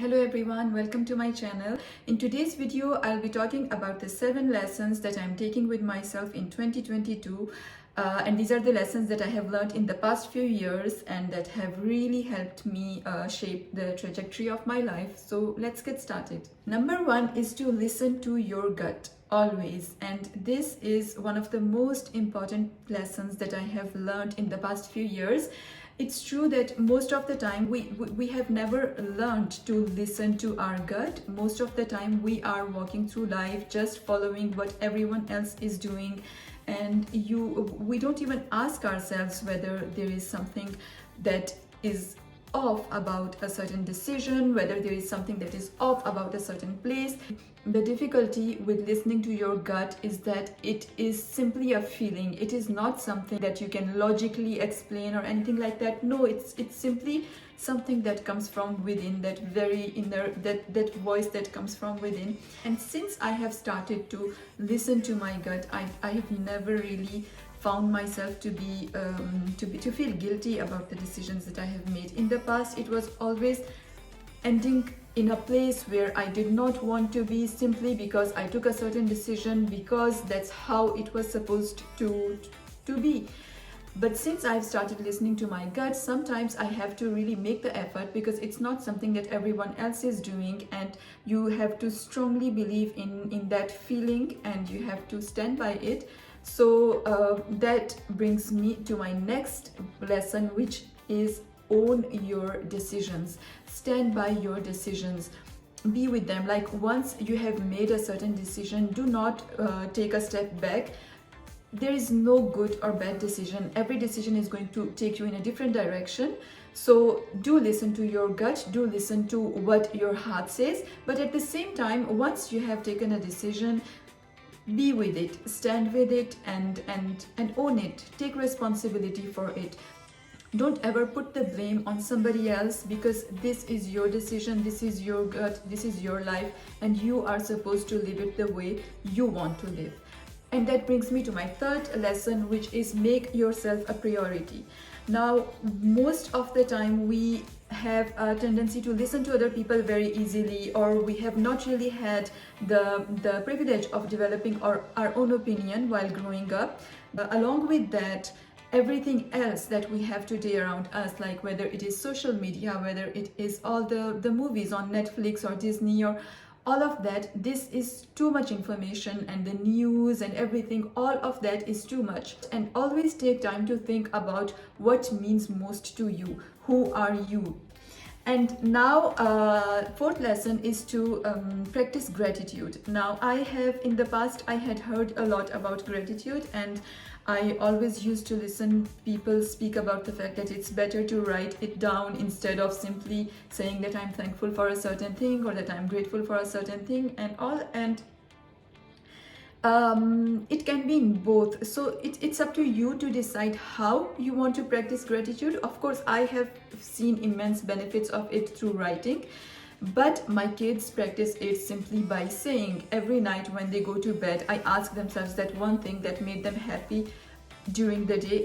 Hello everyone, welcome to my channel. In today's video, I'll be talking about the 7 lessons that I'm taking with myself in 2022. And these are the lessons that I have learned in the past few years and that have really helped me shape the trajectory of my life. So let's get started. Number 1 is to listen to your gut always. And this is one of the most important lessons that I have learned in the past few years. It's true that most of the time we have never learned to listen to our gut. Most of the time we are walking through life just following what everyone else is doing, and we don't even ask ourselves whether there is something that is off about a certain decision, whether there is something that is off about a certain place. The difficulty with listening to your gut is that it is simply a feeling. It is not something that you can logically explain or anything like that. No, it's simply something that comes from within, that very inner, that voice that comes from within. And since I have started to listen to my gut, I have never really found myself to feel guilty about the decisions that I have made. In the past, it was always ending in a place where I did not want to be, simply because I took a certain decision because that's how it was supposed to be. But since I've started listening to my gut, sometimes I have to really make the effort, because it's not something that everyone else is doing, and you have to strongly believe in that feeling and you have to stand by it. So that brings me to my next lesson, which is own your decisions. Stand by your decisions. Be with them. Like, once you have made a certain decision, do not take a step back. There is no good or bad decision. Every decision is going to take you in a different direction. So do listen to your gut, do listen to what your heart says, but at the same time, once you have taken a decision, be with it, stand with it, and own it. Take responsibility for it. Don't ever put the blame on somebody else, because this is your decision, this is your gut, this is your life, and you are supposed to live it the way you want to live. And that brings me to my third lesson, which is make yourself a priority. Now, most of the time we have a tendency to listen to other people very easily, or we have not really had the privilege of developing our own opinion while growing up. Along with that, everything else that we have today around us, like whether it is social media, whether it is all the movies on Netflix or Disney or all of that, this is too much information, and the news and everything, all of that is too much. And always take time to think about what means most to you. Who are you? And now, fourth lesson is to practice gratitude. Now, in the past, I had heard a lot about gratitude, and I always used to listen people speak about the fact that it's better to write it down instead of simply saying that I'm thankful for a certain thing or that I'm grateful for a certain thing and all. And it can be in both. So it's up to you to decide how you want to practice gratitude. Of course, I have seen immense benefits of it through writing, but my kids practice it simply by saying every night when they go to bed, I ask themselves that one thing that made them happy during the day.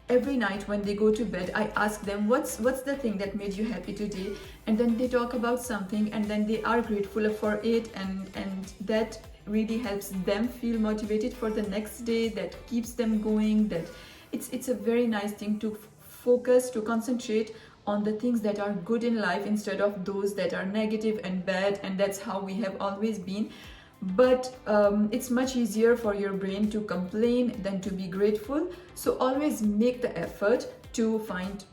Every night when they go to bed, I ask them, what's the thing that made you happy today? And then they talk about something, and then they are grateful for it, and that really helps them feel motivated for the next day. That keeps them going. That it's a very nice thing to focus, to concentrate on the things that are good in life instead of those that are negative and bad, and that's how we have always been. But it's much easier for your brain to complain than to be grateful. So always make the effort to find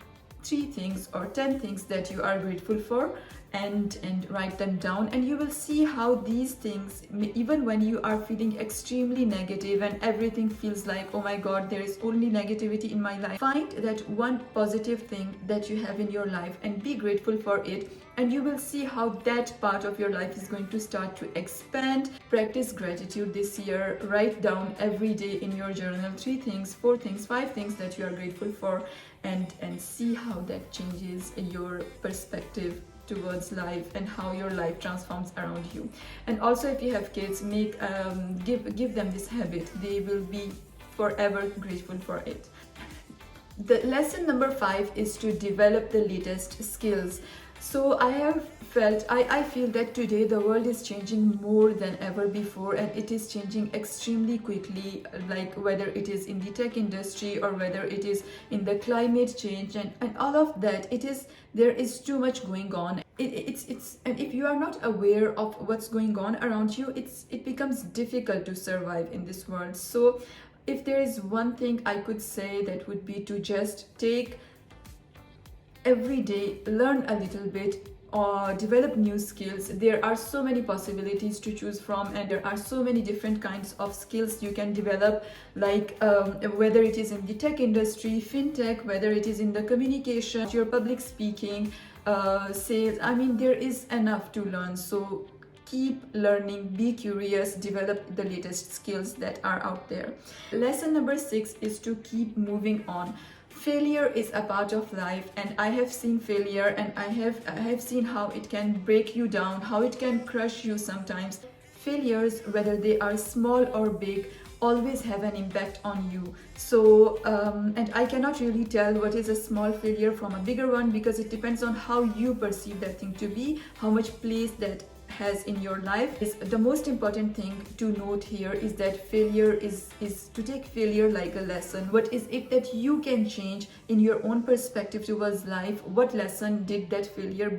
3 things or 10 things that you are grateful for, and write them down, and you will see how these things, even when you are feeling extremely negative and everything feels like, oh my god, there is only negativity in my life, find that one positive thing that you have in your life and be grateful for it, and you will see how that part of your life is going to start to expand. Practice gratitude this year. Write down every day in your journal 3 things, 4 things, 5 things that you are grateful for, and see how that changes your perspective towards life and how your life transforms around you. And also, if you have kids, give them this habit. They will be forever grateful for it. The lesson number 5 is to develop the latest skills. So I feel that today the world is changing more than ever before, and it is changing extremely quickly, like whether it is in the tech industry or whether it is in the climate change and all of that. There is too much going on. It's and if you are not aware of what's going on around you, it becomes difficult to survive in this world. So if there is one thing I could say, that would be to just take every day, learn a little bit or develop new skills. There are so many possibilities to choose from, and there are so many different kinds of skills you can develop, like whether it is in the tech industry, fintech, whether it is in the communication, your public speaking, sales. I mean, there is enough to learn. So keep learning, be curious, develop the latest skills that are out there. Lesson number 6 is to keep moving on. Failure is a part of life, and I have seen failure, and I have seen how it can break you down, how it can crush you sometimes. Failures, whether they are small or big, always have an impact on you. So and I cannot really tell what is a small failure from a bigger one, because it depends on how you perceive that thing to be, how much place that has in your life. The most important thing to note here is that failure is to take failure like a lesson. What is it that you can change in your own perspective towards life? What lesson did that failure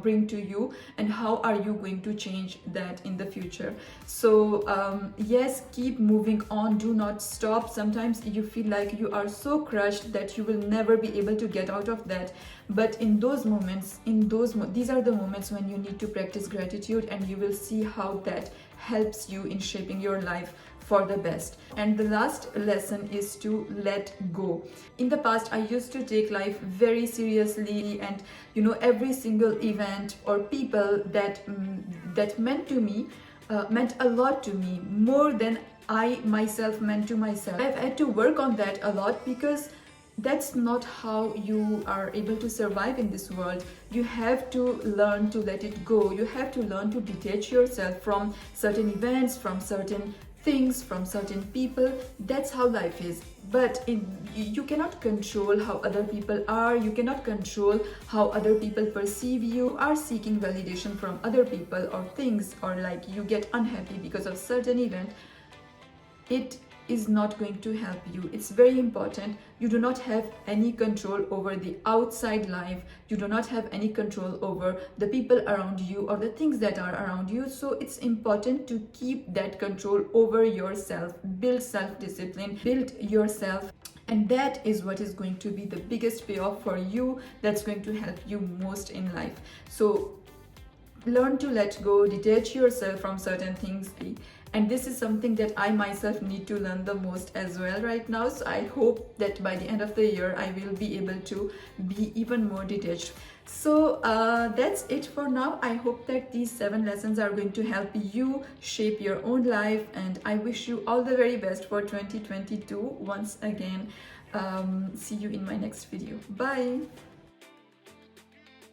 bring to you, and how are you going to change that in the future? So yes, keep moving on, do not stop. Sometimes you feel like you are so crushed that you will never be able to get out of that, but in those moments, these are the moments when you need to practice gratitude, and you will see how that helps you in shaping your life for the best. And the last lesson is to let go. In the past, I used to take life very seriously, and every single event or people that meant to me meant a lot to me, more than I myself meant to myself. I've had to work on that a lot, because that's not how you are able to survive in this world. You have to learn to let it go. You have to learn to detach yourself from certain events, from certain things, from certain people. That's how life is. But you cannot control how other people are. You cannot control how other people perceive you. You are seeking validation from other people or things, or like you get unhappy because of certain event. It is not going to help you. It's very important. You do not have any control over the outside life. You do not have any control over the people around you or the things that are around you. So it's important to keep that control over yourself. Build self-discipline, build yourself. And that is what is going to be the biggest payoff for you. That's going to help you most in life. So learn to let go, detach yourself from certain things. And this is something that I myself need to learn the most as well right now. So I hope that by the end of the year, I will be able to be even more detached. So that's it for now. I hope that these 7 lessons are going to help you shape your own life. And I wish you all the very best for 2022. Once again, see you in my next video. Bye.